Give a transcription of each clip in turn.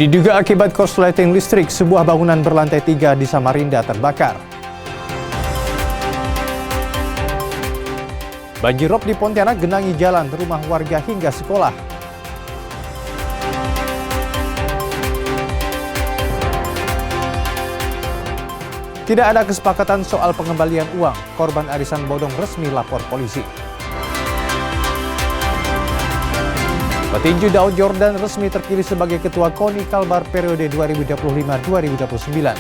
Diduga akibat korsleting listrik, sebuah bangunan berlantai 3 di Samarinda terbakar. Banjirop di Pontianak genangi jalan, rumah warga hingga sekolah. Tidak ada kesepakatan soal pengembalian uang, korban arisan bodong resmi lapor polisi. Petinju Daud Jordan resmi terpilih sebagai Ketua KONI Kalbar periode 2025-2029.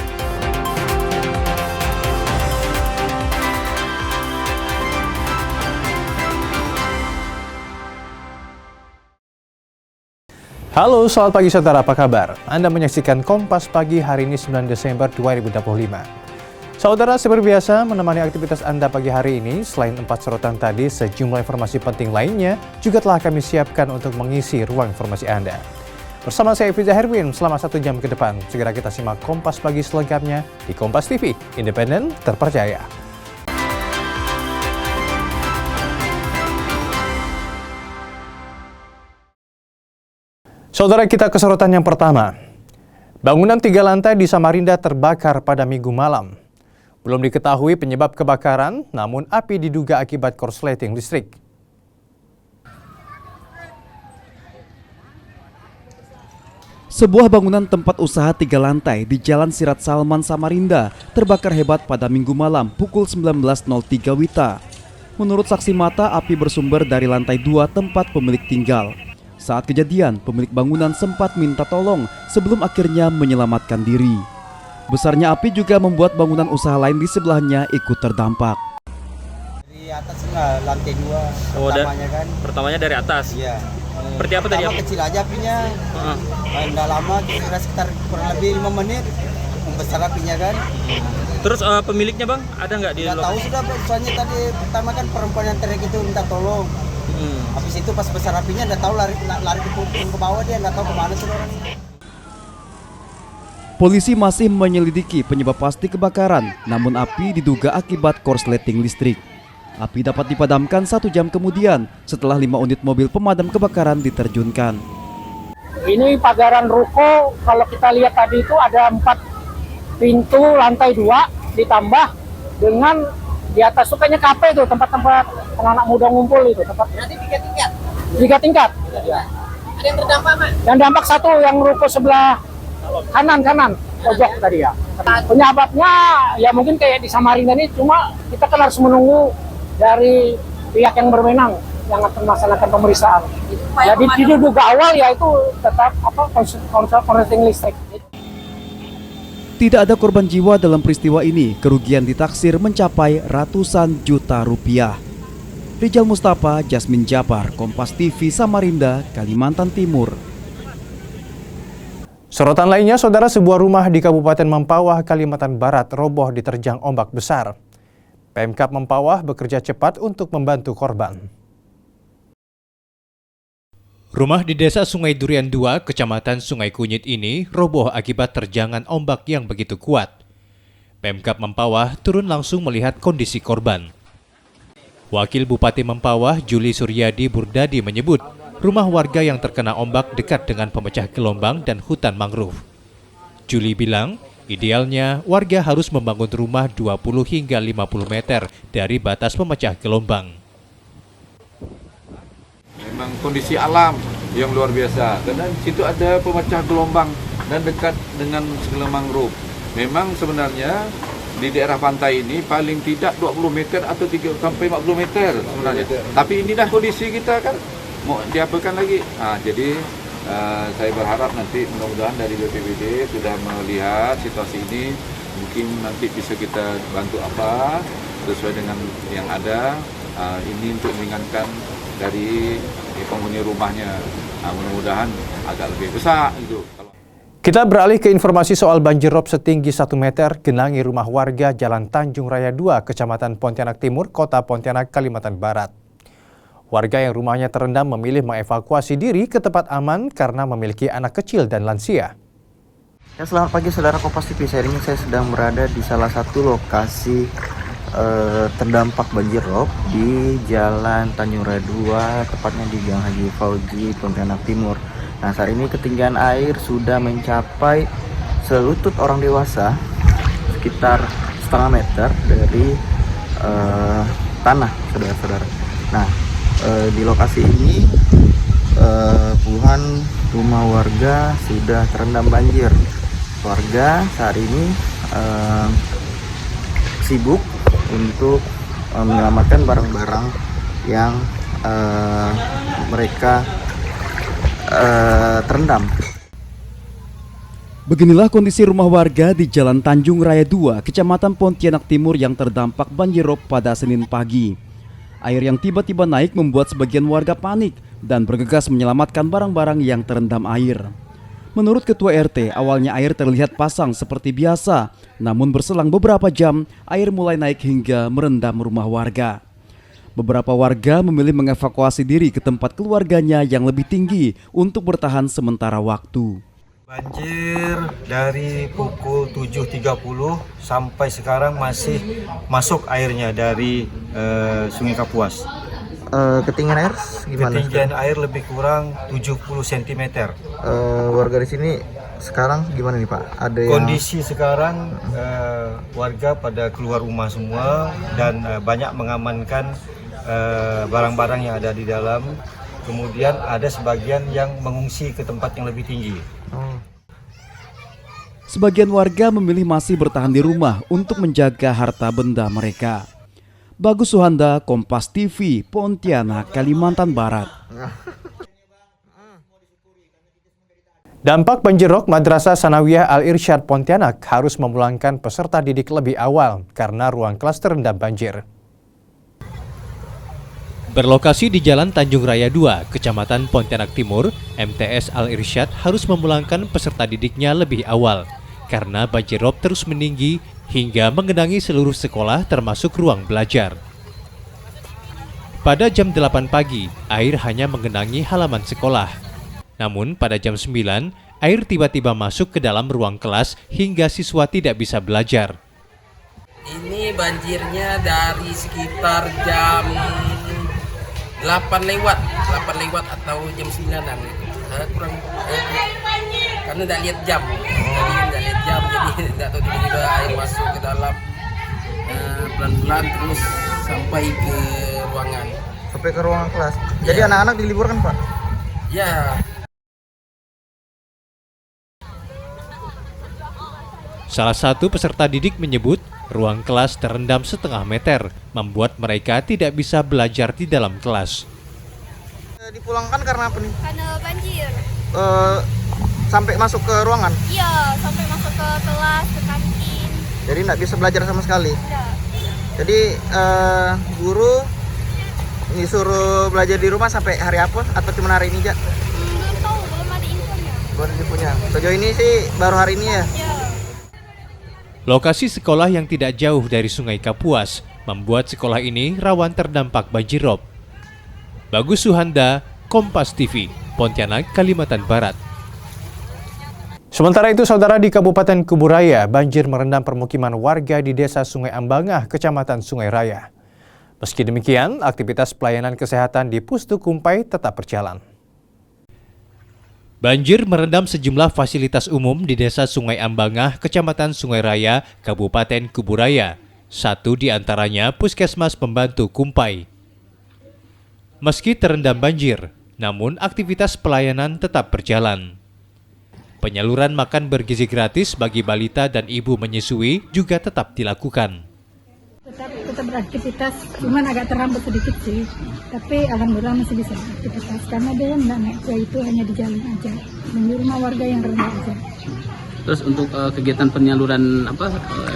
Halo, selamat pagi saudara, apa kabar? Anda menyaksikan Kompas Pagi hari ini 9 Desember 2025. Saudara, seperti biasa menemani aktivitas Anda pagi hari ini, selain 4 sorotan tadi, sejumlah informasi penting lainnya juga telah kami siapkan untuk mengisi ruang informasi Anda. Bersama saya Fiza Herwin, selama 1 jam ke depan, segera kita simak Kompas Pagi selengkapnya di Kompas TV, independen, terpercaya. Saudara, kita ke sorotan yang pertama. Bangunan 3 lantai di Samarinda terbakar pada Minggu malam. Belum diketahui penyebab kebakaran, namun api diduga akibat korsleting listrik. Sebuah bangunan tempat usaha 3 lantai di Jalan Sirat Salman, Samarinda terbakar hebat pada Minggu malam pukul 19.03 WITA. Menurut saksi mata, api bersumber dari lantai 2 tempat pemilik tinggal. Saat kejadian, pemilik bangunan sempat minta tolong sebelum akhirnya menyelamatkan diri. Besarnya api juga membuat bangunan usaha lain di sebelahnya ikut terdampak. Dari atas enggak, lantai 2 pertamanya kan. Pertamanya dari atas? Iya. Seperti apa tadi? Kecil aja apinya. Enggak lama, kira sekitar kurang lebih 5 menit. Membesar apinya kan. Terus pemiliknya bang, ada nggak di lokasi? Tahu sudah, soalnya tadi pertama kan perempuan yang teriak itu minta tolong. Habis itu pas besar apinya enggak tahu lari ke bawah, dia enggak tahu kemana sudah orangnya. Polisi masih menyelidiki penyebab pasti kebakaran, namun api diduga akibat korsleting listrik. Api dapat dipadamkan 1 jam kemudian setelah 5 unit mobil pemadam kebakaran diterjunkan. Ini pagaran ruko, kalau kita lihat tadi itu ada 4 pintu lantai 2 ditambah dengan di atas itu kayaknya kafe itu, tempat-tempat anak muda ngumpul itu. Berarti 3 tingkat? 3 tingkat. Ya. Ada yang terdampak, Mas? Yang dampak 1 yang ruko sebelah kanan pojok tadi ya. Penyebabnya ya mungkin kayak di Samarinda ini, cuma kita kan harus menunggu dari pihak yang berwenang yang akan melaksanakan pemeriksaan. Jadi diduga awal ya itu tetap korsleting listrik. Tidak ada korban jiwa dalam peristiwa ini. Kerugian ditaksir mencapai ratusan juta rupiah. Rijal Mustafa, Jasmine Jabar, Kompas TV, Samarinda, Kalimantan Timur. Sorotan lainnya, saudara, sebuah rumah di Kabupaten Mempawah, Kalimantan Barat roboh diterjang ombak besar. Pemkab Mempawah bekerja cepat untuk membantu korban. Rumah di Desa Sungai Durian 2, Kecamatan Sungai Kunyit ini roboh akibat terjangan ombak yang begitu kuat. Pemkab Mempawah turun langsung melihat kondisi korban. Wakil Bupati Mempawah, Juli Suryadi Burdadi menyebut, rumah warga yang terkena ombak dekat dengan pemecah gelombang dan hutan mangrove. Juli bilang, idealnya warga harus membangun rumah 20 hingga 50 meter dari batas pemecah gelombang. Memang kondisi alam yang luar biasa, karena di situ ada pemecah gelombang dan dekat dengan segala mangrove. Memang sebenarnya di daerah pantai ini paling tidak 20 meter atau 3 sampai 50 meter sebenarnya. Tapi ini dah kondisi kita kan mau diapakan lagi. Jadi saya berharap nanti mudah-mudahan dari BPBD sudah melihat situasi ini, mungkin nanti bisa kita bantu apa sesuai dengan yang ada. Ini untuk meringankan dari penghuni rumahnya. Mudah-mudahan agak lebih besar gitu. Kita beralih ke informasi soal banjirop setinggi 1 meter genangi rumah warga Jalan Tanjung Raya 2, Kecamatan Pontianak Timur, Kota Pontianak, Kalimantan Barat. Warga yang rumahnya terendam memilih mengevakuasi diri ke tempat aman karena memiliki anak kecil dan lansia. Ya, selamat pagi saudara Kompas TV. Hari ini saya sedang berada di salah satu lokasi terdampak banjirop di Jalan Tanjung Raya 2, tepatnya di Gang Haji Fauzi, Pontianak Timur. Nah, saat ini ketinggian air sudah mencapai selutut orang dewasa, sekitar setengah meter dari tanah, saudara-saudara. Nah, di lokasi ini puluhan rumah warga sudah terendam banjir. Warga saat ini sibuk untuk menyelamatkan barang-barang yang mereka terendam. Beginilah kondisi rumah warga di Jalan Tanjung Raya 2, Kecamatan Pontianak Timur yang terdampak banjirop pada Senin pagi. Air yang tiba-tiba naik membuat sebagian warga panik dan bergegas menyelamatkan barang-barang yang terendam air. Menurut Ketua RT, awalnya air terlihat pasang seperti biasa, namun berselang beberapa jam, air mulai naik hingga merendam rumah warga. Beberapa warga memilih mengevakuasi diri ke tempat keluarganya yang lebih tinggi untuk bertahan sementara waktu. Banjir dari pukul 7.30 sampai sekarang masih masuk airnya dari Sungai Kapuas. Ketinggian air gimana? Ketinggian air lebih kurang 70 cm. Warga di sini sekarang gimana nih Pak? Ada yang... Kondisi sekarang warga pada keluar rumah semua dan banyak mengamankan barang-barang yang ada di dalam. Kemudian ada sebagian yang mengungsi ke tempat yang lebih tinggi. Sebagian warga memilih masih bertahan di rumah untuk menjaga harta benda mereka. Bagus Suhanda, Kompas TV, Pontianak, Kalimantan Barat. Dampak banjirop Madrasah Sanawiyah Al-Irsyad Pontianak harus memulangkan peserta didik lebih awal karena ruang kelas terendam banjir. Berlokasi di Jalan Tanjung Raya 2, Kecamatan Pontianak Timur, MTS Al-Irsyad harus memulangkan peserta didiknya lebih awal karena banjirop terus meninggi hingga menggenangi seluruh sekolah termasuk ruang belajar. Pada jam 8 pagi, air hanya menggenangi halaman sekolah. Namun pada jam 9, air tiba-tiba masuk ke dalam ruang kelas hingga siswa tidak bisa belajar. Ini banjirnya dari sekitar jam 8 lewat atau jam 9-an gitu. Kurang karena tidak lihat jam. Tadi kan tidak lihat jam, jadi tidak tahu tiba-tiba air masuk ke dalam pelan-pelan terus sampai ke ruangan. Sampai ke ruangan kelas. Jadi anak-anak diliburkan Pak? Ya. Salah satu peserta didik menyebut ruang kelas terendam setengah meter, membuat mereka tidak bisa belajar di dalam kelas. Dipulangkan karena apa nih? Karena banjir. Sampai masuk ke ruangan? Iya, sampai masuk ke kelas, ke kantin. Jadi nggak bisa belajar sama sekali? Tidak. Jadi guru disuruh belajar di rumah sampai hari apa? Atau cuma hari ini aja? Belum tahu, belum ada infonya. Belum ada infonya. Sejauh ini sih baru hari ini ya? Ya. Lokasi sekolah yang tidak jauh dari Sungai Kapuas membuat sekolah ini rawan terdampak banjirop. Bagus Suhanda, Kompas TV, Pontianak, Kalimantan Barat. Sementara itu, saudara, di Kabupaten Kuburaya, banjir merendam permukiman warga di Desa Sungai Ambangah, Kecamatan Sungai Raya. Meski demikian, aktivitas pelayanan kesehatan di Pustu Kumpai tetap berjalan. Banjir merendam sejumlah fasilitas umum di Desa Sungai Ambangah, Kecamatan Sungai Raya, Kabupaten Kuburaya. Satu di antaranya Puskesmas Pembantu Kumpai. Meski terendam banjir, namun aktivitas pelayanan tetap berjalan. Penyaluran makan bergizi gratis bagi balita dan ibu menyusui juga tetap dilakukan. Tetap beraktivitas, cuman agak terhambat sedikit sih. Tapi alhamdulillah masih bisa beraktivitas karena dia nggak naik kuah, itu hanya di jalan aja. Dan di rumah warga yang rendah aja. Terus untuk kegiatan penyaluran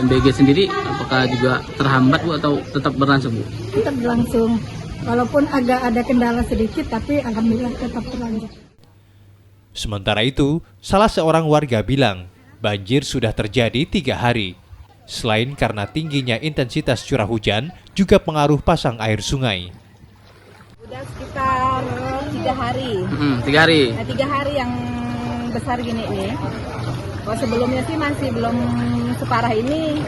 MBG sendiri, apakah juga terhambat Bu atau tetap berlangsung Bu? Tetap berlangsung, walaupun agak ada kendala sedikit, tapi alhamdulillah tetap berlanjut. Sementara itu, salah seorang warga bilang, banjir sudah terjadi 3 hari. Selain karena tingginya intensitas curah hujan, juga pengaruh pasang air sungai. Udah sekitar 3 hari. 3 hari? Nah, 3 hari yang besar gini nih. Kalau sebelumnya sih masih belum separah ini.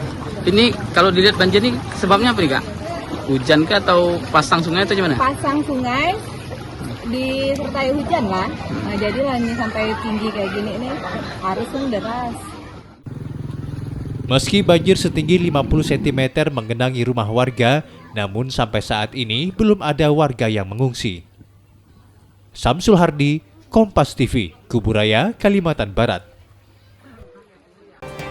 Ini kalau dilihat banjir ini sebabnya apa nih Kak? Hujan kah atau pasang sungai atau gimana? Pasang sungai disertai hujan kan. Nah, jadilah ini sampai tinggi kayak gini nih harus deras. Meski banjir setinggi 50 cm menggenangi rumah warga, namun sampai saat ini belum ada warga yang mengungsi. Samsul Hardi, Kompas TV, Kuburaya, Kalimantan Barat.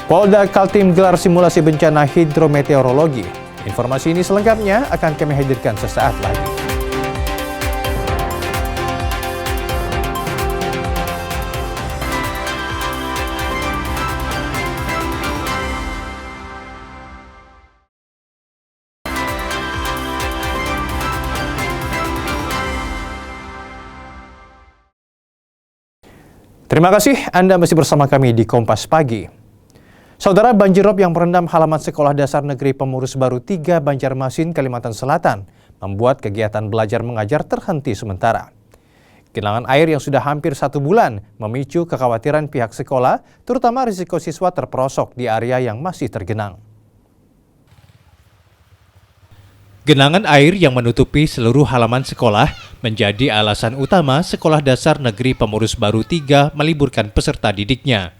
Polda Kaltim gelar simulasi bencana hidrometeorologi. Informasi ini selengkapnya akan kami hadirkan sesaat lagi. Terima kasih Anda masih bersama kami di Kompas Pagi. Saudara, banjirop yang merendam halaman Sekolah Dasar Negeri Pemurus Baru 3 Banjarmasin, Kalimantan Selatan membuat kegiatan belajar mengajar terhenti sementara. Genangan air yang sudah hampir 1 bulan memicu kekhawatiran pihak sekolah, terutama risiko siswa terperosok di area yang masih tergenang. Genangan air yang menutupi seluruh halaman sekolah menjadi alasan utama Sekolah Dasar Negeri Pemurus Baru 3 meliburkan peserta didiknya.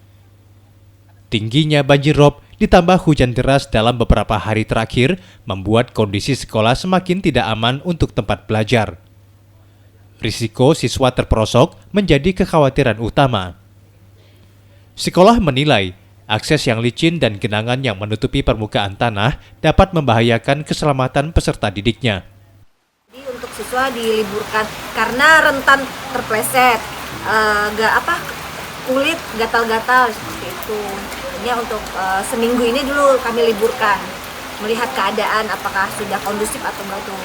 Tingginya banjirop ditambah hujan deras dalam beberapa hari terakhir membuat kondisi sekolah semakin tidak aman untuk tempat belajar. Risiko siswa terperosok menjadi kekhawatiran utama. Sekolah menilai akses yang licin dan genangan yang menutupi permukaan tanah dapat membahayakan keselamatan peserta didiknya. Jadi untuk siswa diliburkan karena rentan terpleset, kulit gatal-gatal seperti itu. Hanya untuk seminggu ini dulu kami liburkan, melihat keadaan apakah sudah kondusif atau enggak tuh.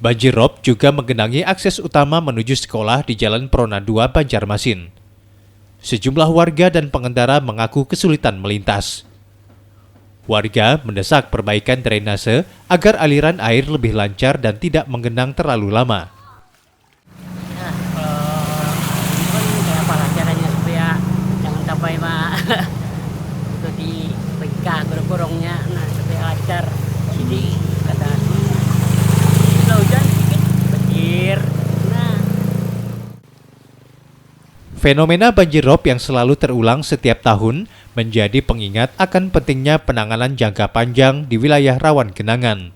Banjirop juga menggenangi akses utama menuju sekolah di Jalan Prona 2 Banjarmasin. Sejumlah warga dan pengendara mengaku kesulitan melintas. Warga mendesak perbaikan drainase agar aliran air lebih lancar dan tidak menggenang terlalu lama. Apa caranya supaya jangan sampai itu dibegah gorong-gorongnya, supaya lancar. Jadi kata kalau hujan sedikit banjir. Fenomena banjirop yang selalu terulang setiap tahun menjadi pengingat akan pentingnya penanganan jangka panjang di wilayah rawan genangan.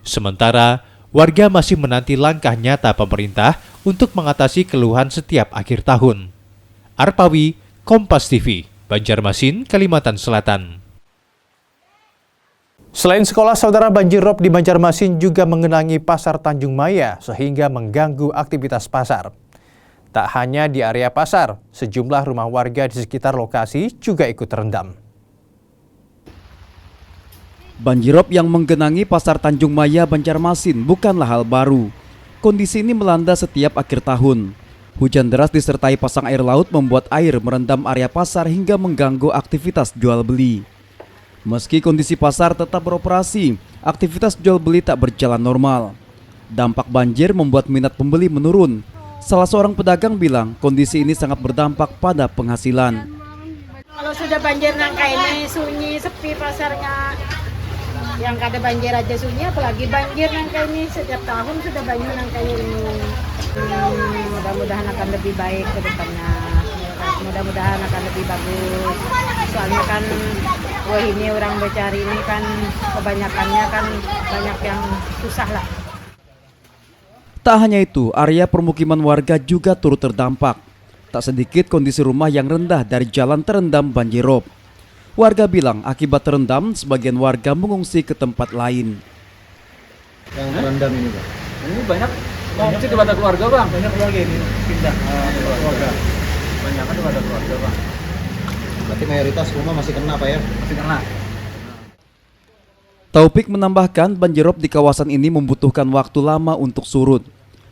Sementara, warga masih menanti langkah nyata pemerintah untuk mengatasi keluhan setiap akhir tahun. Arpawi, Kompas TV, Banjarmasin, Kalimantan Selatan. Selain sekolah, saudara, banjirop di Banjarmasin juga mengenangi Pasar Tanjung Maya sehingga mengganggu aktivitas pasar. Tak hanya di area pasar, sejumlah rumah warga di sekitar lokasi juga ikut terendam. Banjirop yang menggenangi Pasar Tanjung Maya, Banjarmasin bukanlah hal baru. Kondisi ini melanda setiap akhir tahun. Hujan deras disertai pasang air laut membuat air merendam area pasar hingga mengganggu aktivitas jual beli. Meski kondisi pasar tetap beroperasi, aktivitas jual beli tak berjalan normal. Dampak banjir membuat minat pembeli menurun. Salah seorang pedagang bilang kondisi ini sangat berdampak pada penghasilan. Kalau sudah banjir nang kayak ini sunyi, sepi pasarnya. Yang kada banjir aja sunyi, apalagi banjir nang kayak ini. Setiap tahun sudah banjir nang kayak ini. Mudah-mudahan akan lebih baik ke depannya. Mudah-mudahan akan lebih bagus. Soalnya kan ini orang bercari ini kan kebanyakannya kan banyak yang susah lah. Tak hanya itu, area permukiman warga juga turut terdampak. Tak sedikit kondisi rumah yang rendah dari jalan terendam banjirop. Warga bilang akibat terendam, sebagian warga mengungsi ke tempat lain. Yang terendam ini, Pak? Ini banyak mengungsi kepada keluarga, Bang. Banyak keluarga ini pindah keluarga. Banyak kan kepada keluarga, Bang. Berarti mayoritas rumah masih kena, Pak ya? Masih kena. Taufik menambahkan banjirop di kawasan ini membutuhkan waktu lama untuk surut.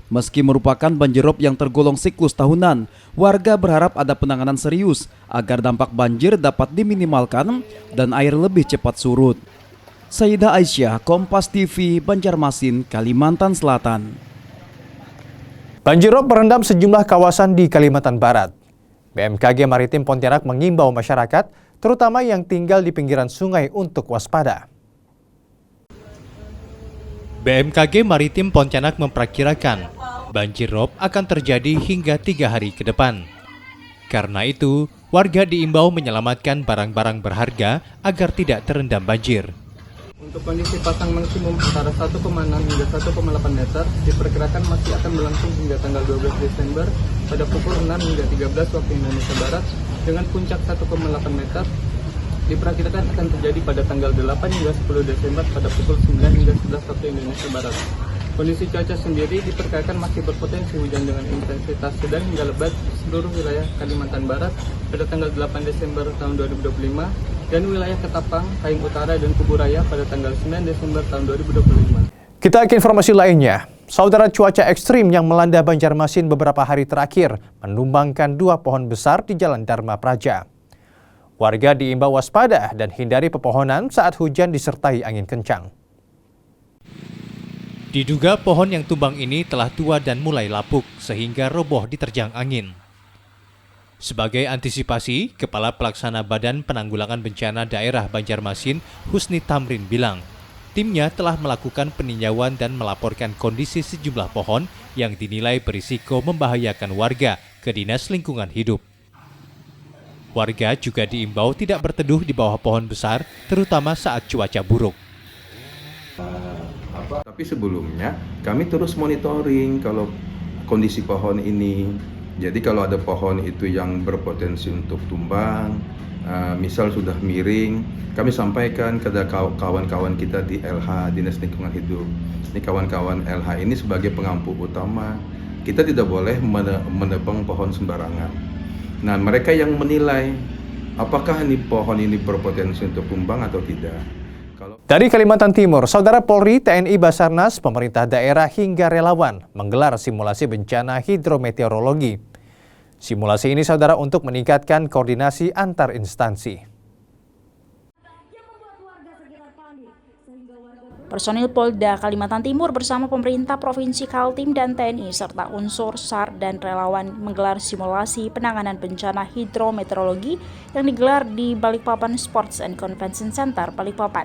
Meski merupakan banjirop yang tergolong siklus tahunan, warga berharap ada penanganan serius agar dampak banjir dapat diminimalkan dan air lebih cepat surut. Sayyidah Aisyah, Kompas TV, Banjarmasin, Kalimantan Selatan. Banjirop merendam sejumlah kawasan di Kalimantan Barat. BMKG Maritim Pontianak mengimbau masyarakat, terutama yang tinggal di pinggiran sungai untuk waspada. BMKG Maritim Pontianak memperkirakan banjir rob akan terjadi hingga 3 hari ke depan. Karena itu, warga diimbau menyelamatkan barang-barang berharga agar tidak terendam banjir. Untuk kondisi pasang maksimum antara 1,6 hingga 1,8 meter diperkirakan masih akan berlangsung hingga tanggal 12 Desember pada pukul 6 hingga 13 waktu Indonesia Barat dengan puncak 1,8 meter diperkirakan akan terjadi pada tanggal 8 hingga 10 Desember pada pukul 9 hingga 11 waktu Indonesia Barat. Kondisi cuaca sendiri diperkirakan masih berpotensi hujan dengan intensitas sedang hingga lebat di seluruh wilayah Kalimantan Barat pada tanggal 8 Desember tahun 2025 dan wilayah Ketapang, Payung Utara, dan Kuburaya pada tanggal 9 Desember tahun 2025. Kita ke informasi lainnya. Saudara, cuaca ekstrim yang melanda Banjarmasin beberapa hari terakhir menumbangkan 2 pohon besar di Jalan Dharma Praja. Warga diimbau waspada dan hindari pepohonan saat hujan disertai angin kencang. Diduga pohon yang tumbang ini telah tua dan mulai lapuk sehingga roboh diterjang angin. Sebagai antisipasi, Kepala Pelaksana Badan Penanggulangan Bencana Daerah Banjarmasin, Husni Tamrin bilang, timnya telah melakukan peninjauan dan melaporkan kondisi sejumlah pohon yang dinilai berisiko membahayakan warga ke Dinas Lingkungan Hidup. Warga juga diimbau tidak berteduh di bawah pohon besar, terutama saat cuaca buruk. Tapi sebelumnya kami terus monitoring kalau kondisi pohon ini. Jadi kalau ada pohon itu yang berpotensi untuk tumbang, misal sudah miring, kami sampaikan kepada kawan-kawan kita di LH, Dinas Lingkungan Hidup. Ini kawan-kawan LH ini sebagai pengampu utama. Kita tidak boleh menebang pohon sembarangan. Nah, mereka yang menilai apakah ini pohon ini berpotensi untuk tumbang atau tidak. Dari Kalimantan Timur, Saudara Polri, TNI, Basarnas, pemerintah daerah hingga relawan menggelar simulasi bencana hidrometeorologi. Simulasi ini, Saudara, untuk meningkatkan koordinasi antar instansi. Personil Polda Kalimantan Timur bersama pemerintah Provinsi Kaltim dan TNI serta unsur SAR dan relawan menggelar simulasi penanganan bencana hidrometeorologi yang digelar di Balikpapan Sports and Convention Center, Balikpapan.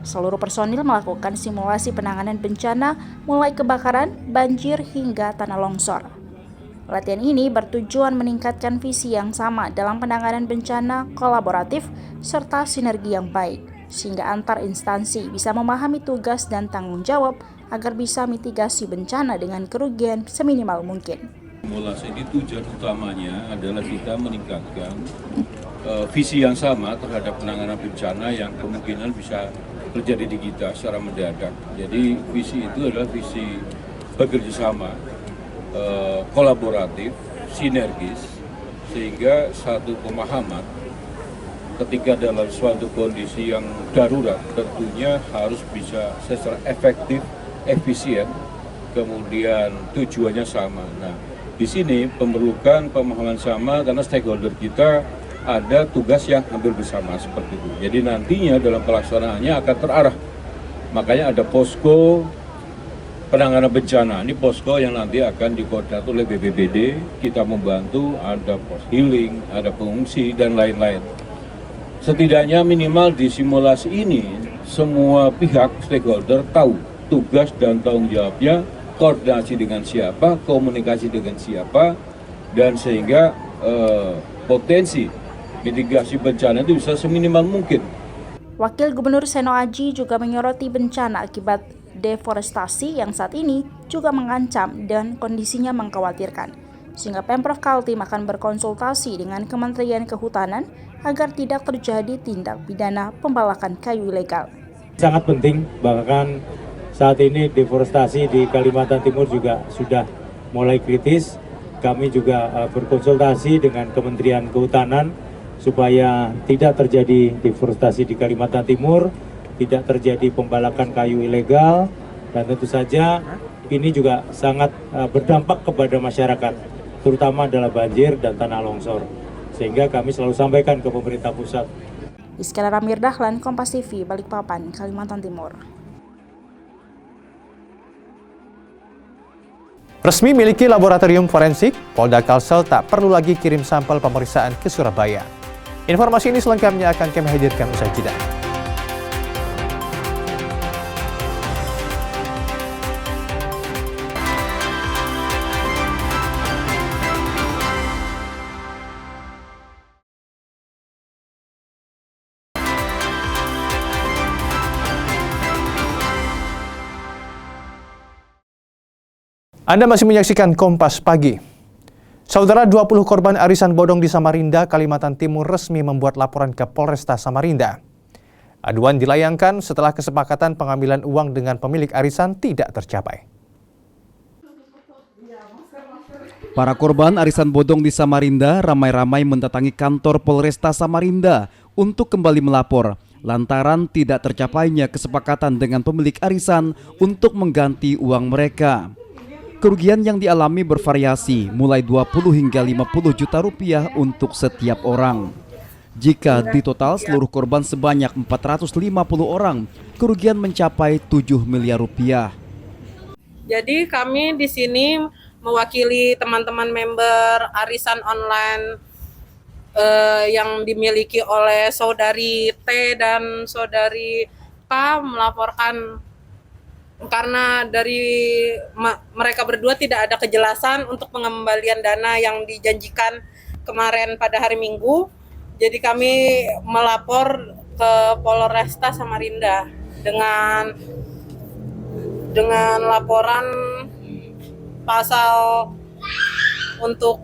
Seluruh personil melakukan simulasi penanganan bencana mulai kebakaran, banjir hingga tanah longsor. Latihan ini bertujuan meningkatkan visi yang sama dalam penanganan bencana kolaboratif serta sinergi yang baik, sehingga antar instansi bisa memahami tugas dan tanggung jawab agar bisa mitigasi bencana dengan kerugian seminimal mungkin. Simulasi ini tujuan utamanya adalah kita meningkatkan visi yang sama terhadap penanganan bencana yang kemungkinan bisa terjadi di kita secara mendadak. Jadi visi itu adalah visi bekerjasama, kolaboratif, sinergis, sehingga satu pemahaman ketika dalam suatu kondisi yang darurat tentunya harus bisa secara efektif, efisien, kemudian tujuannya sama. Nah, di sini memerlukan pemahaman sama karena stakeholder kita ada tugas yang hampir bersama seperti itu. Jadi nantinya dalam pelaksanaannya akan terarah. Makanya ada posko penanganan bencana. Ini posko yang nanti akan dikoordinasi oleh BPBD, kita membantu, ada pos healing, ada pengungsi, dan lain-lain. Setidaknya minimal di simulasi ini, semua pihak stakeholder tahu tugas dan tanggung jawabnya, koordinasi dengan siapa, komunikasi dengan siapa, dan sehingga potensi mitigasi bencana itu bisa seminimal mungkin. Wakil Gubernur Seno Aji juga menyoroti bencana akibat deforestasi yang saat ini juga mengancam dan kondisinya mengkhawatirkan, sehingga Pemprov Kaltim akan berkonsultasi dengan Kementerian Kehutanan agar tidak terjadi tindak pidana pembalakan kayu ilegal. Sangat penting, bahkan saat ini deforestasi di Kalimantan Timur juga sudah mulai kritis. Kami juga berkonsultasi dengan Kementerian Kehutanan supaya tidak terjadi deforestasi di Kalimantan Timur, tidak terjadi pembalakan kayu ilegal, dan tentu saja ini juga sangat berdampak kepada masyarakat, terutama adalah banjir dan tanah longsor. Sehingga kami selalu sampaikan ke pemerintah pusat. Iskandar Ramir Dahlan, Kompas TV, Balikpapan, Kalimantan Timur. Resmi miliki laboratorium forensik, Polda Kalsel tak perlu lagi kirim sampel pemeriksaan ke Surabaya. Informasi ini selengkapnya akan kami hadirkan usai jeda. Anda masih menyaksikan Kompas Pagi. Saudara, 20 korban arisan bodong di Samarinda, Kalimantan Timur resmi membuat laporan ke Polresta Samarinda. Aduan dilayangkan setelah kesepakatan pengambilan uang dengan pemilik arisan tidak tercapai. Para korban arisan bodong di Samarinda ramai-ramai mendatangi kantor Polresta Samarinda untuk kembali melapor lantaran tidak tercapainya kesepakatan dengan pemilik arisan untuk mengganti uang mereka. Kerugian yang dialami bervariasi mulai 20 hingga 50 juta rupiah untuk setiap orang. Jika ditotal seluruh korban sebanyak 450 orang, kerugian mencapai 7 miliar rupiah. Jadi kami di sini mewakili teman-teman member arisan online yang dimiliki oleh saudari T dan saudari K melaporkan karena dari mereka berdua tidak ada kejelasan untuk pengembalian dana yang dijanjikan kemarin pada hari Minggu. Jadi kami melapor ke Polresta Samarinda dengan laporan pasal untuk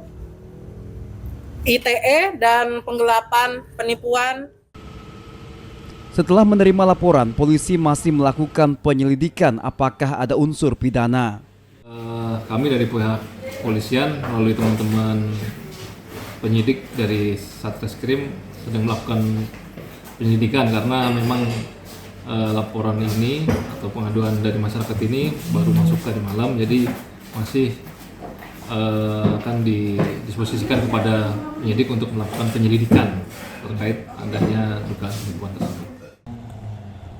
ITE dan penggelapan penipuan. Setelah menerima laporan, polisi masih melakukan penyelidikan apakah ada unsur pidana. Kami dari pihak polisian melalui teman-teman penyidik dari Satreskrim sedang melakukan penyelidikan karena memang laporan ini atau pengaduan dari masyarakat ini baru masuk tadi malam, jadi masih akan didisposisikan kepada penyidik untuk melakukan penyelidikan terkait adanya dugaan penipuan tersebut.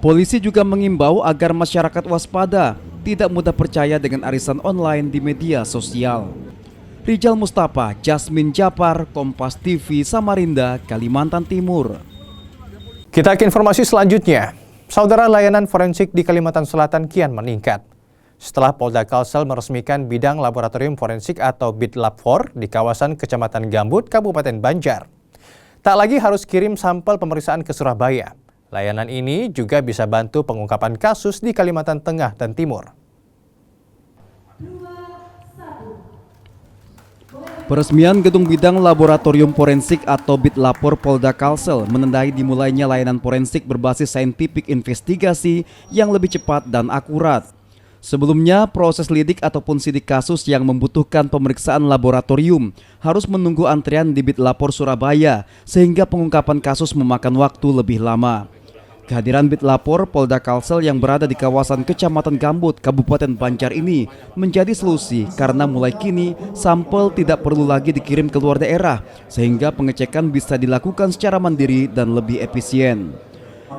Polisi juga mengimbau agar masyarakat waspada, tidak mudah percaya dengan arisan online di media sosial. Rijal Mustafa, Jasmine Japar, Kompas TV, Samarinda, Kalimantan Timur. Kita ke informasi selanjutnya. Saudara, layanan forensik di Kalimantan Selatan kian meningkat setelah Polda Kalsel meresmikan bidang laboratorium forensik atau BidLab4 di kawasan Kecamatan Gambut, Kabupaten Banjar. Tak lagi harus kirim sampel pemeriksaan ke Surabaya. Layanan ini juga bisa bantu pengungkapan kasus di Kalimantan Tengah dan Timur. Peresmian gedung bidang laboratorium forensik atau BidLab4 Polda Kalsel menandai dimulainya layanan forensik berbasis saintifik investigasi yang lebih cepat dan akurat. Sebelumnya, proses lidik ataupun sidik kasus yang membutuhkan pemeriksaan laboratorium harus menunggu antrian di BidLab4 Surabaya sehingga pengungkapan kasus memakan waktu lebih lama. Kehadiran BidLab4 Polda Kalsel yang berada di kawasan Kecamatan Gambut, Kabupaten Banjar ini menjadi solusi karena mulai kini sampel tidak perlu lagi dikirim ke luar daerah sehingga pengecekan bisa dilakukan secara mandiri dan lebih efisien.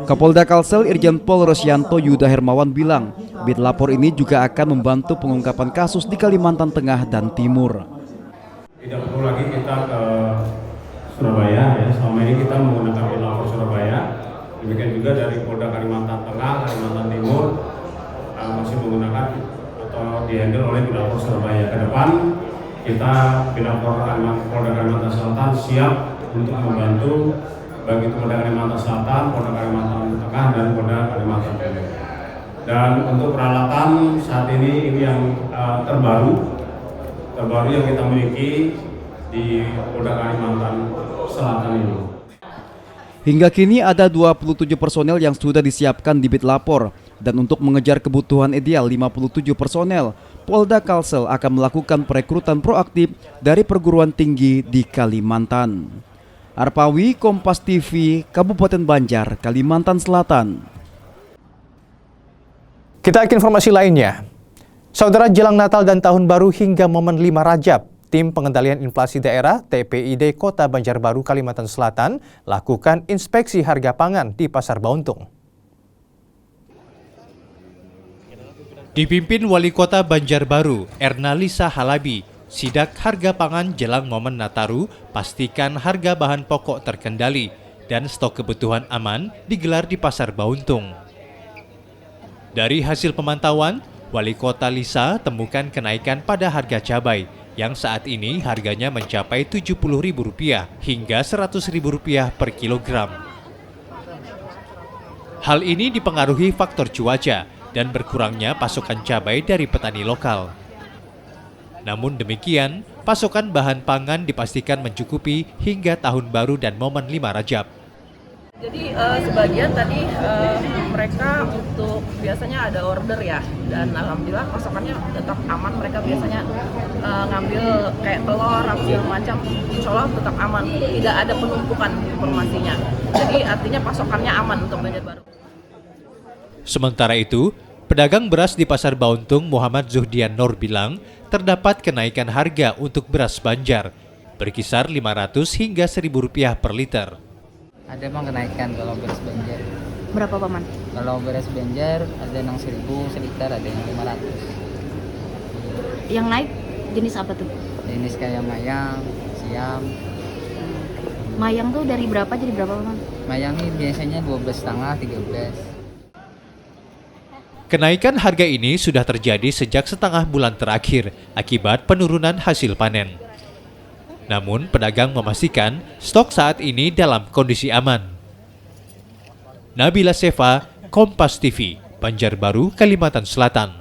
Kapolda Kalsel Irjen Pol Rosyanto Yuda Hermawan bilang, BidLab4 ini juga akan membantu pengungkapan kasus di Kalimantan Tengah dan Timur. Tidak perlu lagi kita ke Surabaya, ya. Selama ini kita menggunakan BidLab4 Surabaya. Demikian juga dari Polda Kalimantan Tengah, Kalimantan Timur masih menggunakan atau dihandle oleh BidLab4 Surabaya. Ke depan kita BidLab4 Polda Kalimantan Selatan siap untuk membantu bagi Polda Kalimantan Selatan, Polda Kalimantan Tengah, dan Polda Kalimantan Timur. Dan untuk peralatan saat ini yang terbaru yang kita miliki di Polda Kalimantan Selatan ini. Hingga kini ada 27 personel yang sudah disiapkan di BidLab4 dan untuk mengejar kebutuhan ideal 57 personel, Polda Kalsel akan melakukan perekrutan proaktif dari perguruan tinggi di Kalimantan. Arpawi, Kompas TV, Kabupaten Banjar, Kalimantan Selatan. Kita ke informasi lainnya. Saudara, jelang Natal dan Tahun Baru hingga momen 5 Rajab, Tim Pengendalian Inflasi Daerah TPID Kota Banjarbaru, Kalimantan Selatan lakukan inspeksi harga pangan di Pasar Bauntung. Dipimpin Wali Kota Banjarbaru, Ernalisa Halabi, sidak harga pangan jelang momen Nataru, pastikan harga bahan pokok terkendali dan stok kebutuhan aman digelar di Pasar Bauntung. Dari hasil pemantauan, Wali Kota Lisa temukan kenaikan pada harga cabai yang saat ini harganya mencapai Rp70.000 hingga Rp100.000 per kilogram. Hal ini dipengaruhi faktor cuaca dan berkurangnya pasokan cabai dari petani lokal. Namun demikian, pasokan bahan pangan dipastikan mencukupi hingga tahun baru dan momen 5 Rajab. Jadi sebagian tadi mereka untuk biasanya ada order ya, dan alhamdulillah pasokannya tetap aman. Mereka biasanya ngambil kayak telur, segala macam, insya Allah tetap aman, tidak ada penumpukan informasinya. Jadi artinya pasokannya aman untuk Banjarbaru. Sementara itu, pedagang beras di Pasar Bauntung Muhammad Zuhdian Nur bilang terdapat kenaikan harga untuk beras Banjar, berkisar Rp500 hingga Rp1.000 per liter. Ada emang kenaikan kalau beras Banjar. Berapa Paman? Kalau beras Banjar ada yang 1.000 seliter, ada yang 500. Yang naik jenis apa tuh? Jenis kayak mayang, siam. Mayang tuh dari berapa jadi berapa Paman? Mayang ini biasanya 12,5, 13. Kenaikan harga ini sudah terjadi sejak setengah bulan terakhir akibat penurunan hasil panen. Namun, pedagang memastikan stok saat ini dalam kondisi aman. Nabila Seva, Kompas TV, Banjarbaru, Kalimantan Selatan.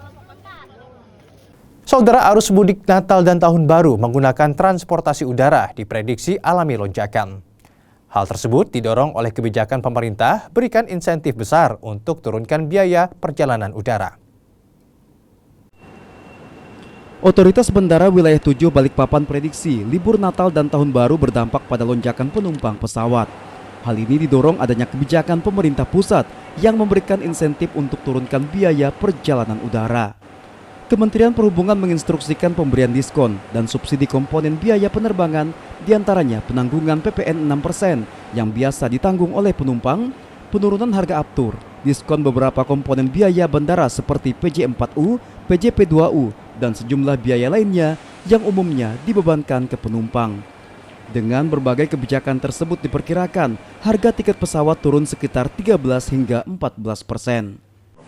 Saudara, arus mudik Natal dan Tahun Baru menggunakan transportasi udara diprediksi alami lonjakan. Hal tersebut didorong oleh kebijakan pemerintah berikan insentif besar untuk turunkan biaya perjalanan udara. Otoritas Bandara Wilayah 7 Balikpapan prediksi libur Natal dan Tahun Baru berdampak pada lonjakan penumpang pesawat. Hal ini didorong adanya kebijakan pemerintah pusat yang memberikan insentif untuk turunkan biaya perjalanan udara. Kementerian Perhubungan menginstruksikan pemberian diskon dan subsidi komponen biaya penerbangan, diantaranya penanggungan PPN 6% yang biasa ditanggung oleh penumpang, penurunan harga aftur, diskon beberapa komponen biaya bandara seperti PJ4U, PJP2U, dan sejumlah biaya lainnya yang umumnya dibebankan ke penumpang. Dengan berbagai kebijakan tersebut diperkirakan harga tiket pesawat turun sekitar 13 hingga 14%.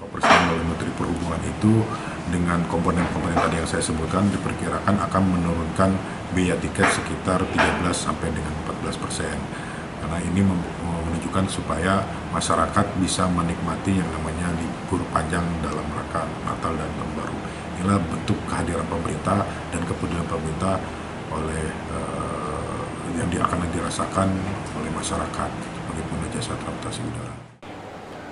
Presiden oleh Menteri Perhubungan itu dengan komponen-komponen tadi yang saya sebutkan diperkirakan akan menurunkan biaya tiket sekitar 13 sampai dengan 14%. Karena ini menunjukkan supaya masyarakat bisa menikmati yang namanya libur panjang dalam rangka Natal dan Tahun Baru. Inilah bentuk kehadiran pemerintah dan kepedulian pemerintah oleh yang akan dirasakan oleh masyarakat sebagai pengguna jasa transportasi udara.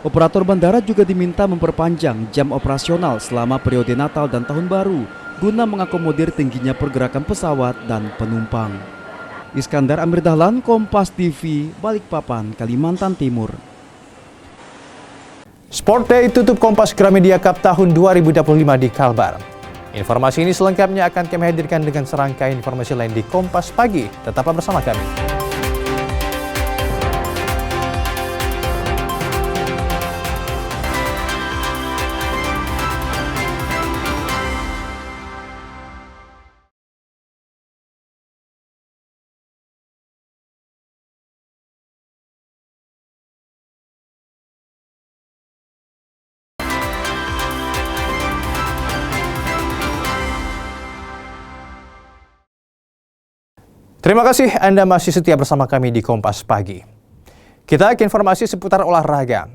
Operator bandara juga diminta memperpanjang jam operasional selama periode Natal dan Tahun Baru guna mengakomodir tingginya pergerakan pesawat dan penumpang. Iskandar Amir Dahlan, Kompas TV, Balikpapan, Kalimantan Timur. Sport Day tutup Kompas Gramedia Cup tahun 2025 di Kalbar. Informasi ini selengkapnya akan kami hadirkan dengan serangkaian informasi lain di Kompas Pagi. Tetaplah bersama kami. Terima kasih Anda masih setia bersama kami di Kompas Pagi. Kita ke informasi seputar olahraga.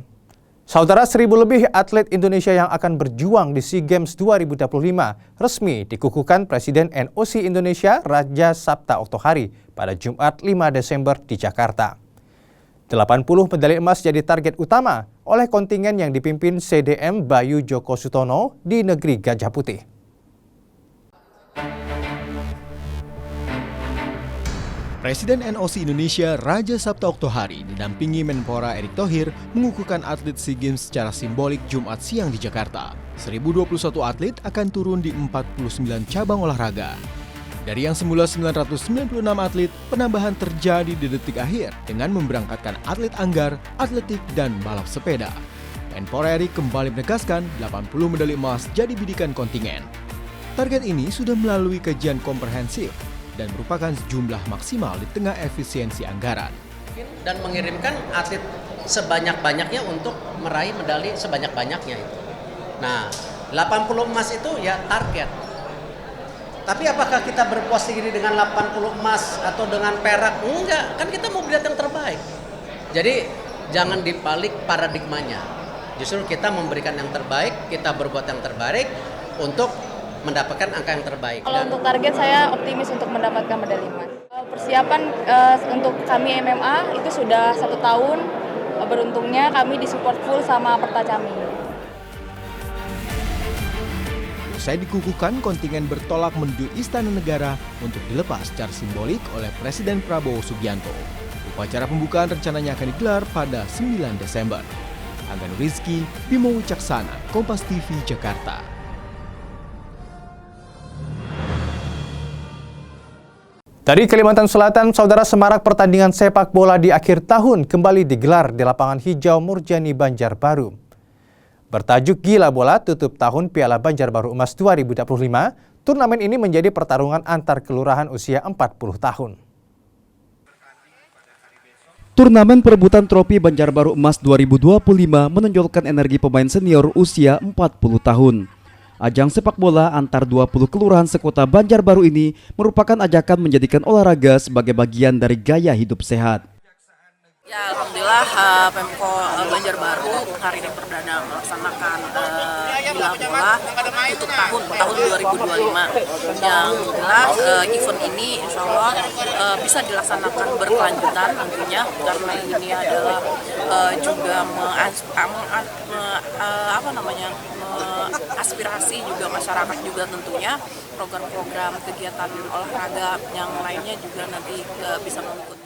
Saudara, 1.000 lebih atlet Indonesia yang akan berjuang di SEA Games 2025 resmi dikukuhkan Presiden NOC Indonesia Raja Sabta Oktohari pada Jumat 5 Desember di Jakarta. 80 medali emas jadi target utama oleh kontingen yang dipimpin CDM Bayu Joko Sutono di negeri Gajah Putih. Presiden NOC Indonesia Raja Sabta Oktohari didampingi Menpora Erick Thohir mengukuhkan atlet SEA Games secara simbolik Jumat siang di Jakarta. 1.021 atlet akan turun di 49 cabang olahraga. Dari yang semula 996 atlet, penambahan terjadi di detik akhir dengan memberangkatkan atlet anggar, atletik, dan balap sepeda. Menpora Erick kembali menegaskan 80 medali emas jadi bidikan kontingen. Target ini sudah melalui kajian komprehensif dan merupakan jumlah maksimal di tengah efisiensi anggaran. Dan mengirimkan atlet sebanyak-banyaknya untuk meraih medali sebanyak-banyaknya itu. Nah, 80 emas itu ya target. Tapi apakah kita berpuas diri dengan 80 emas atau dengan perak? Enggak, kan kita mau lihat yang terbaik. Jadi jangan dibalik paradigmanya. Justru kita memberikan yang terbaik, kita berbuat yang terbaik untuk mendapatkan angka yang terbaik. Kalau untuk target saya optimis untuk mendapatkan medali emas. Persiapan untuk kami MMA itu sudah 1 tahun. Beruntungnya kami disupport full sama Pertacami. Usai dikukuhkan, kontingen bertolak menuju Istana Negara untuk dilepas secara simbolik oleh Presiden Prabowo Subianto. Upacara pembukaan rencananya akan digelar pada 9 Desember. Angga Nurizky, Bimo Wicaksana, Kompas TV, Jakarta. Dari Kalimantan Selatan, saudara, semarak pertandingan sepak bola di akhir tahun kembali digelar di lapangan hijau Murjani Banjarbaru. Bertajuk Gila Bola tutup tahun Piala Banjarbaru Emas 2025, turnamen ini menjadi pertarungan antar kelurahan usia 40 tahun. Turnamen perebutan trofi Banjarbaru Emas 2025 menonjolkan energi pemain senior usia 40 tahun. Ajang sepak bola antar 20 kelurahan sekota Banjarbaru ini merupakan ajakan menjadikan olahraga sebagai bagian dari gaya hidup sehat. Ya, alhamdulillah Pemko Banjarbaru hari ini perdana melaksanakan Gila Bola untuk tahun 2025. Yang jelas event ini insya Allah bisa dilaksanakan berkelanjutan tentunya, karena ini adalah juga aspirasi juga masyarakat juga tentunya, program-program kegiatan olahraga yang lainnya juga nanti bisa mengikuti.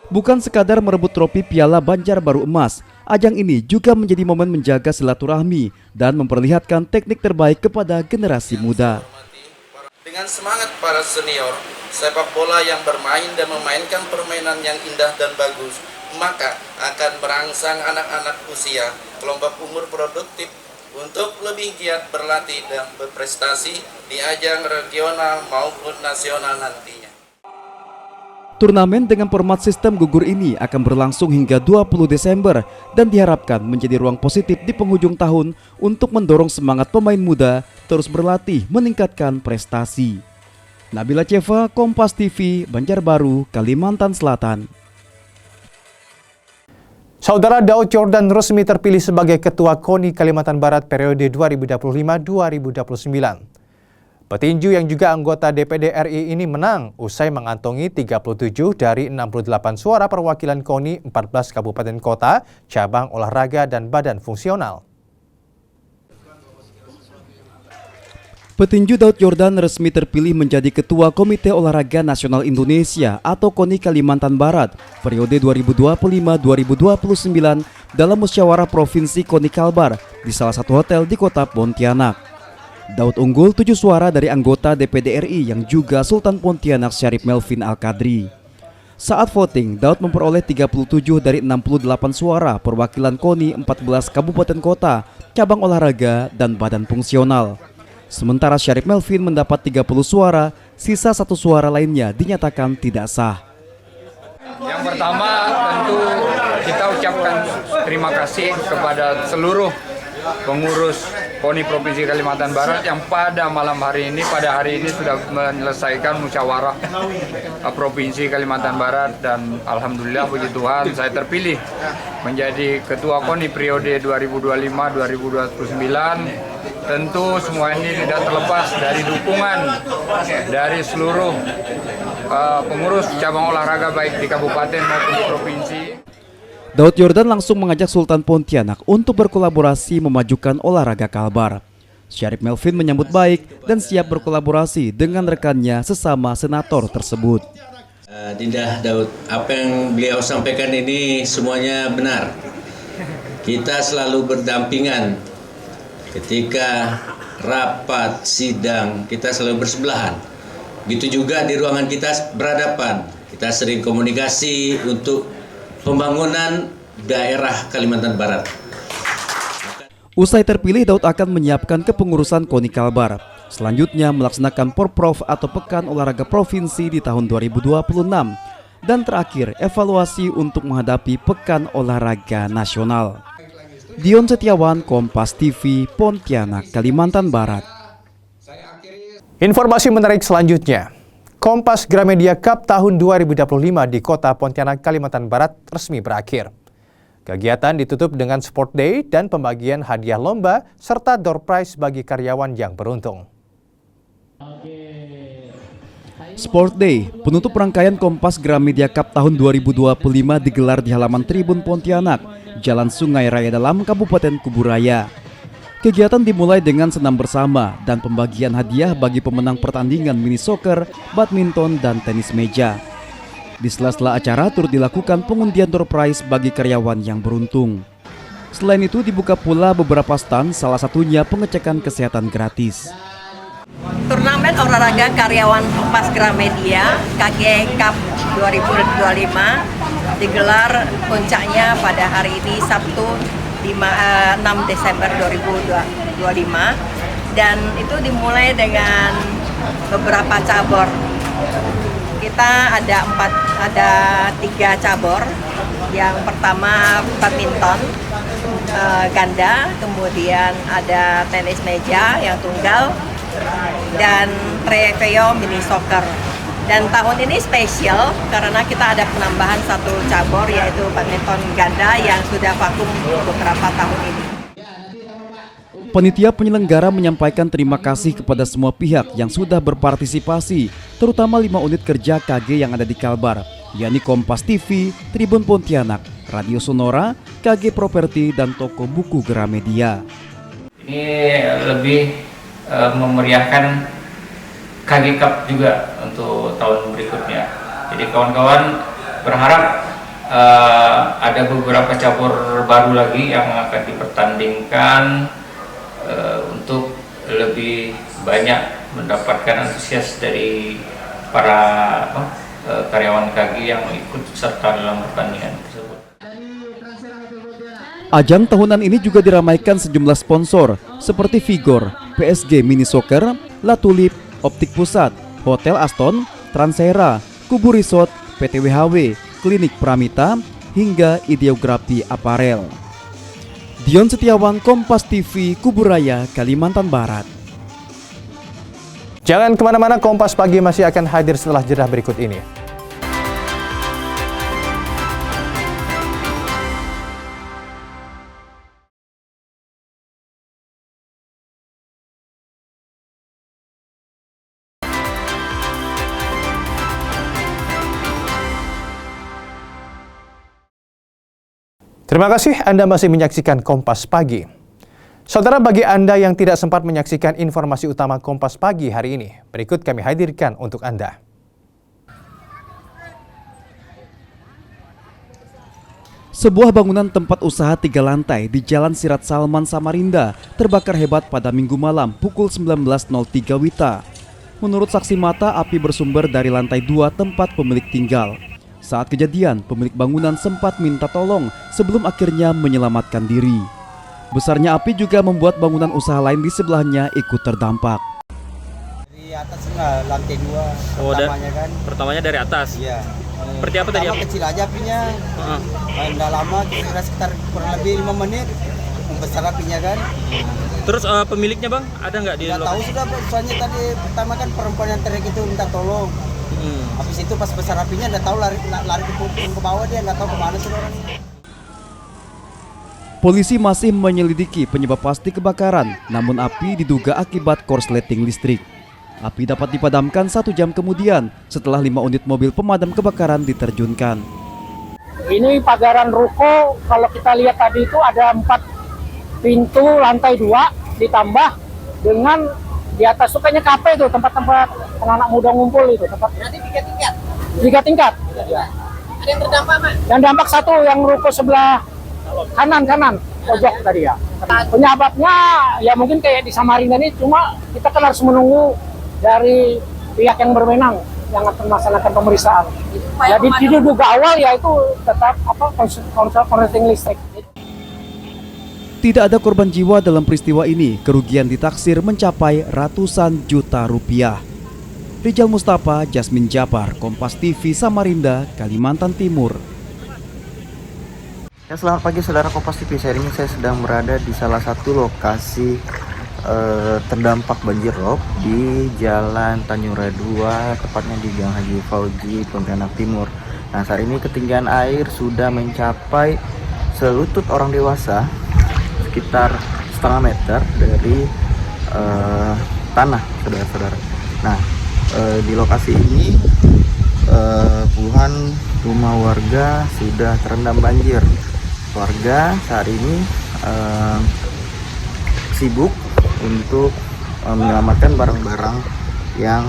Bukan sekadar merebut trofi Piala Banjarbaru Emas, ajang ini juga menjadi momen menjaga silaturahmi dan memperlihatkan teknik terbaik kepada generasi muda. Dengan semangat para senior, sepak bola yang bermain dan memainkan permainan yang indah dan bagus, maka akan merangsang anak-anak usia kelompok umur produktif untuk lebih giat berlatih dan berprestasi di ajang regional maupun nasional nantinya. Turnamen dengan format sistem gugur ini akan berlangsung hingga 20 Desember dan diharapkan menjadi ruang positif di penghujung tahun untuk mendorong semangat pemain muda terus berlatih meningkatkan prestasi. Nabila Ceva, Kompas TV, Banjarbaru, Kalimantan Selatan. Saudara, Daud Jordan resmi terpilih sebagai Ketua KONI Kalimantan Barat periode 2025-2029. Petinju yang juga anggota DPD RI ini menang usai mengantongi 37 dari 68 suara perwakilan KONI 14 kabupaten kota, cabang olahraga dan badan fungsional. Petinju Daud Jordan resmi terpilih menjadi Ketua Komite Olahraga Nasional Indonesia atau KONI Kalimantan Barat periode 2025-2029 dalam musyawarah Provinsi KONI Kalbar di salah satu hotel di kota Pontianak. Daud unggul 7 suara dari anggota DPD RI yang juga Sultan Pontianak Syarif Melvin Al-Qadri. Saat voting, Daud memperoleh 37 dari 68 suara perwakilan KONI 14 kabupaten kota, cabang olahraga, dan badan fungsional. Sementara Syarif Melvin mendapat 30 suara, sisa 1 suara lainnya dinyatakan tidak sah. Yang pertama tentu kita ucapkan terima kasih kepada seluruh pengurus KONI Provinsi Kalimantan Barat yang pada hari ini sudah menyelesaikan musyawarah Provinsi Kalimantan Barat, dan alhamdulillah puji Tuhan saya terpilih menjadi Ketua KONI periode 2025-2029. Tentu semua ini tidak terlepas dari dukungan dari seluruh pengurus cabang olahraga baik di kabupaten maupun di provinsi. Daud Jordan langsung mengajak Sultan Pontianak untuk berkolaborasi memajukan olahraga Kalbar. Syarif Melvin menyambut baik dan siap berkolaborasi dengan rekannya sesama senator tersebut. Dinda Daud, apa yang beliau sampaikan ini semuanya benar. Kita selalu berdampingan. Ketika rapat, sidang, kita selalu bersebelahan. Begitu juga di ruangan kita berhadapan. Kita sering komunikasi untuk pembangunan daerah Kalimantan Barat. Usai terpilih, Daud akan menyiapkan kepengurusan KONI Kalbar. Selanjutnya melaksanakan Porprov atau Pekan Olahraga Provinsi di tahun 2026. Dan terakhir, evaluasi untuk menghadapi Pekan Olahraga Nasional. Dion Setiawan, Kompas TV, Pontianak, Kalimantan Barat. Informasi menarik selanjutnya. Kompas Gramedia Cup tahun 2025 di kota Pontianak, Kalimantan Barat resmi berakhir. Kegiatan ditutup dengan sport day dan pembagian hadiah lomba serta door prize bagi karyawan yang beruntung. Sport Day, penutup rangkaian Kompas Gramedia Cup tahun 2025 digelar di halaman Tribun Pontianak, Jalan Sungai Raya Dalam, Kabupaten Kuburaya. Kegiatan dimulai dengan senam bersama dan pembagian hadiah bagi pemenang pertandingan mini soccer, badminton, dan tenis meja. Di sela-sela acara turut dilakukan pengundian door prize bagi karyawan yang beruntung. Selain itu dibuka pula beberapa stand, salah satunya pengecekan kesehatan gratis. Turnamen olahraga karyawan Kompas Gramedia KG Cup 2025 digelar puncaknya pada hari ini Sabtu 6 Desember 2025 dan itu dimulai dengan beberapa cabur. Kita ada 3 cabur. Yang pertama badminton ganda, kemudian ada tenis meja yang tunggal, dan trofeo mini soccer. Dan tahun ini spesial karena kita ada penambahan 1 cabur yaitu badminton ganda yang sudah vakum beberapa tahun ini. Panitia penyelenggara menyampaikan terima kasih kepada semua pihak yang sudah berpartisipasi, terutama 5 unit kerja KG yang ada di Kalbar, yakni Kompas TV, Tribun Pontianak, Radio Sonora, KG Properti, dan toko buku Gramedia. Ini lebih memeriahkan KG Cup juga untuk tahun berikutnya. Jadi kawan-kawan berharap ada beberapa cabur baru lagi yang akan dipertandingkan untuk lebih banyak mendapatkan antusias dari para karyawan KG yang ikut serta dalam pertandingan tersebut. Ajang tahunan ini juga diramaikan sejumlah sponsor seperti Vigor, PSG Mini Soccer, La Tulip, Optik Pusat, Hotel Aston, Transera, Kubu Resort, PT WHW, Klinik Pramita, hingga Ideografi Aparel. Dion Setiawan, Kompas TV, Kuburaya, Kalimantan Barat. Jangan kemana-mana, Kompas Pagi masih akan hadir setelah jeda berikut ini. Terima kasih Anda masih menyaksikan Kompas Pagi. Saudara, bagi Anda yang tidak sempat menyaksikan informasi utama Kompas Pagi hari ini, berikut kami hadirkan untuk Anda. Sebuah bangunan tempat usaha 3 lantai di Jalan Sirat Salman, Samarinda terbakar hebat pada Minggu malam pukul 19.03 WITA. Menurut saksi mata, api bersumber dari lantai 2 tempat pemilik tinggal. Saat kejadian, pemilik bangunan sempat minta tolong sebelum akhirnya menyelamatkan diri. Besarnya api juga membuat bangunan usaha lain di sebelahnya ikut terdampak. Dari atas enggak, lantai 2 pertamanya kan. Pertamanya dari atas? Iya. Seperti apa tadi? Kecil aja apinya. Enggak lama, kira sekitar kurang lebih 5 menit. Membesar apinya kan. Terus pemiliknya bang, ada nggak di lokasi? Tahu sudah, soalnya tadi pertama kan perempuan yang teriak itu minta tolong. Habis itu pas besar apinya nggak tahu lari ke bawah, dia nggak tahu kemana sih orangnya. Polisi masih menyelidiki penyebab pasti kebakaran, namun api diduga akibat korsleting listrik. Api dapat dipadamkan 1 jam kemudian setelah 5 unit mobil pemadam kebakaran diterjunkan. Ini pagaran ruko, kalau kita lihat tadi itu ada 4 pintu lantai 2 ditambah dengan di atas tuh kayaknya kafe itu, tempat-tempat anak-anak muda ngumpul itu, tempat. Nanti 3 tingkat. 3 tingkat. Ya. Ada yang terdampak, Mas? Yang dampak 1 yang ruko sebelah kanan pojok tadi ya. Penyebabnya ya mungkin kayak di Samarinda ini, cuma kita kan harus menunggu dari pihak yang berwenang yang akan melaksanakan pemeriksaan. Jadi diduga awal ya itu tetap korsleting listrik. Tidak ada korban jiwa dalam peristiwa ini. Kerugian ditaksir mencapai ratusan juta rupiah. Rijal Mustafa, Jasmine Japar, Kompas TV, Samarinda, Kalimantan Timur. Ya, selamat pagi saudara Kompas TV. Saat ini saya sedang berada di salah satu lokasi terdampak banjir rob di Jalan Tanjung Raya 2, tepatnya di Gang Haji Fauzi, Pontianak Timur. Nah, saat ini ketinggian air sudah mencapai selutut orang dewasa, sekitar setengah meter dari tanah, saudara-saudara. Nah, di lokasi ini puluhan rumah warga sudah terendam banjir. Warga saat ini sibuk untuk menyelamatkan barang-barang yang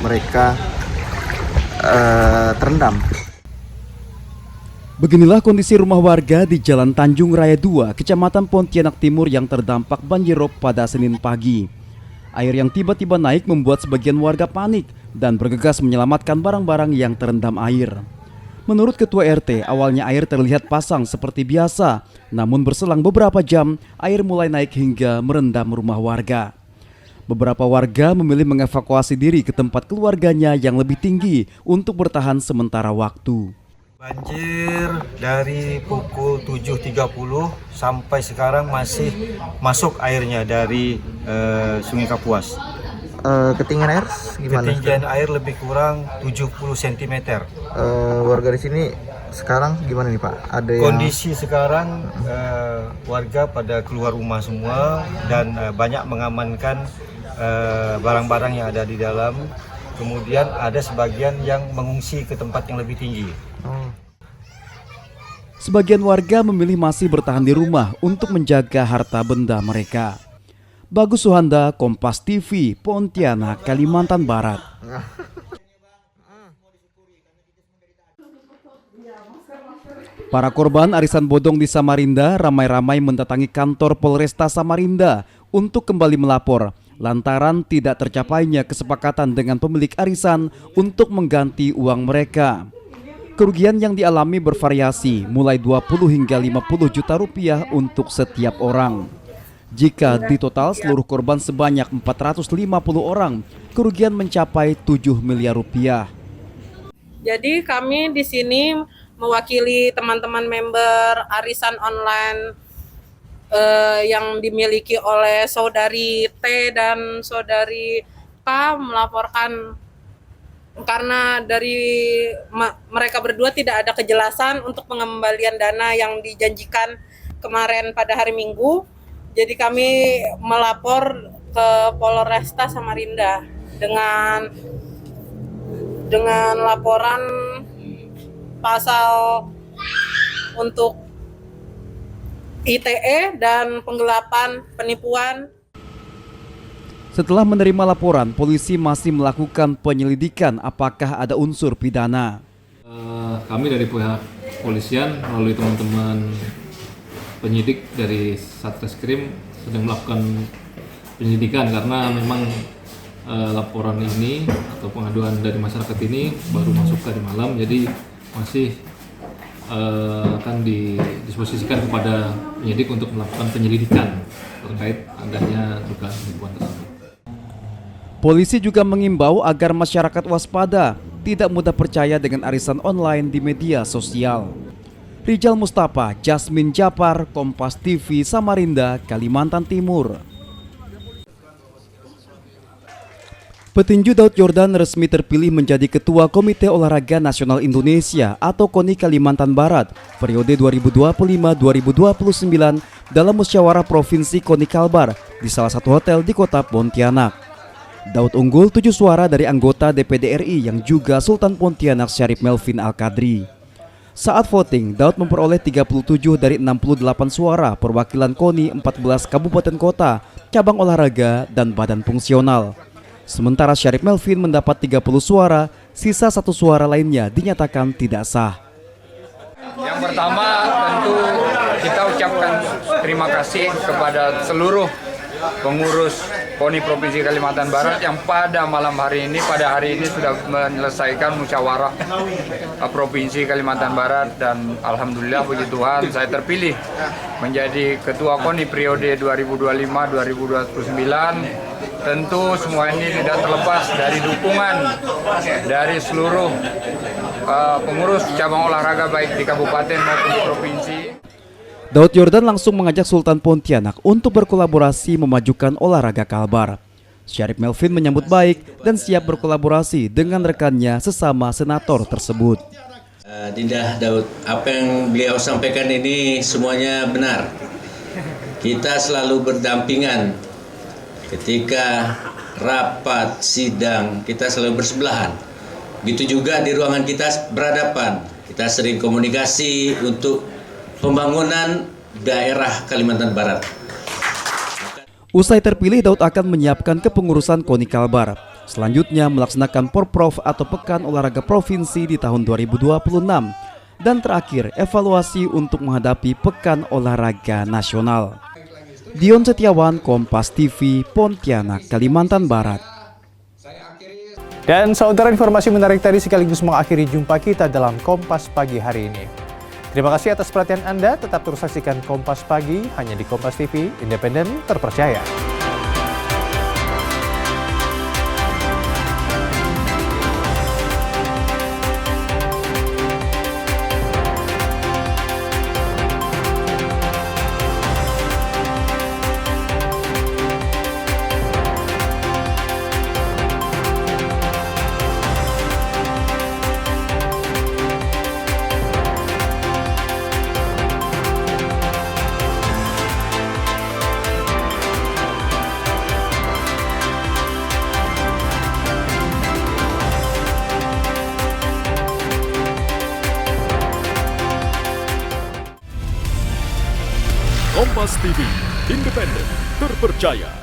mereka terendam. Beginilah kondisi rumah warga di Jalan Tanjung Raya 2, Kecamatan Pontianak Timur yang terdampak banjirop pada Senin pagi. Air yang tiba-tiba naik membuat sebagian warga panik dan bergegas menyelamatkan barang-barang yang terendam air. Menurut Ketua RT, awalnya air terlihat pasang seperti biasa, namun berselang beberapa jam, air mulai naik hingga merendam rumah warga. Beberapa warga memilih mengevakuasi diri ke tempat keluarganya yang lebih tinggi untuk bertahan sementara waktu. Banjir dari pukul 7.30 sampai sekarang masih masuk airnya dari Sungai Kapuas. Ketinggian air gimana? Ketinggian air lebih kurang 70 cm. Warga di sini sekarang gimana nih Pak? Ada kondisi sekarang warga pada keluar rumah semua dan banyak mengamankan barang-barang yang ada di dalam. Kemudian ada sebagian yang mengungsi ke tempat yang lebih tinggi. Sebagian warga memilih masih bertahan di rumah untuk menjaga harta benda mereka. Bagus Suhanda, Kompas TV, Pontianak, Kalimantan Barat. Para korban arisan bodong di Samarinda ramai-ramai mendatangi kantor Polresta Samarinda untuk kembali melapor lantaran tidak tercapainya kesepakatan dengan pemilik arisan untuk mengganti uang mereka. Kerugian yang dialami bervariasi mulai 20 hingga 50 juta rupiah untuk setiap orang. Jika ditotal seluruh korban sebanyak 450 orang, kerugian mencapai 7 miliar rupiah. Jadi kami di sini mewakili teman-teman member arisan online yang dimiliki oleh saudari T dan saudari K melaporkan karena dari mereka berdua tidak ada kejelasan untuk pengembalian dana yang dijanjikan kemarin pada hari Minggu. Jadi kami melapor ke Polresta Samarinda dengan laporan pasal untuk ITE dan penggelapan penipuan. Setelah menerima laporan, polisi masih melakukan penyelidikan apakah ada unsur pidana. Kami dari pihak polisian melalui teman-teman penyidik dari Satreskrim sedang melakukan penyelidikan karena memang laporan ini atau pengaduan dari masyarakat ini baru masuk tadi malam, jadi masih akan didisposisikan kepada penyidik untuk melakukan penyelidikan terkait adanya dugaan penipuan tersebut. Polisi juga mengimbau agar masyarakat waspada, tidak mudah percaya dengan arisan online di media sosial. Rijal Mustafa, Jasmine Japar, Kompas TV, Samarinda, Kalimantan Timur. Petinju Daud Yordan resmi terpilih menjadi Ketua Komite Olahraga Nasional Indonesia atau KONI Kalimantan Barat periode 2025-2029 dalam musyawarah Provinsi KONI Kalbar di salah satu hotel di kota Pontianak. Daud unggul 7 suara dari anggota DPD RI yang juga Sultan Pontianak Syarif Melvin Al-Qadri. Saat voting, Daud memperoleh 37 dari 68 suara perwakilan KONI 14 kabupaten kota, cabang olahraga, dan badan fungsional. Sementara Syarif Melvin mendapat 30 suara, sisa 1 suara lainnya dinyatakan tidak sah. Yang pertama tentu kita ucapkan terima kasih kepada seluruh pengurus KONI Provinsi Kalimantan Barat yang pada hari ini sudah menyelesaikan musyawarah Provinsi Kalimantan Barat, dan alhamdulillah puji Tuhan saya terpilih menjadi Ketua KONI periode 2025-2029. Tentu semua ini tidak terlepas dari dukungan dari seluruh pengurus cabang olahraga baik di kabupaten maupun di provinsi. Daud Yordan langsung mengajak Sultan Pontianak untuk berkolaborasi memajukan olahraga Kalbar. Syarif Melvin menyambut baik dan siap berkolaborasi dengan rekannya sesama senator tersebut. Dinda Daud, apa yang beliau sampaikan ini semuanya benar. Kita selalu berdampingan ketika rapat, sidang, kita selalu bersebelahan. Begitu juga di ruangan kita berhadapan. Kita sering komunikasi untuk pembangunan daerah Kalimantan Barat. Usai terpilih, Daud akan menyiapkan kepengurusan KONI Kalbar. Selanjutnya melaksanakan Porprov atau Pekan Olahraga Provinsi di tahun 2026. Dan terakhir, evaluasi untuk menghadapi Pekan Olahraga Nasional. Dion Setiawan, Kompas TV, Pontianak, Kalimantan Barat. Dan saudara, informasi menarik tadi sekaligus mengakhiri jumpa kita dalam Kompas Pagi hari ini. Terima kasih atas perhatian Anda, tetap terus saksikan Kompas Pagi hanya di Kompas TV, independen, terpercaya. Kompas TV, independen, terpercaya.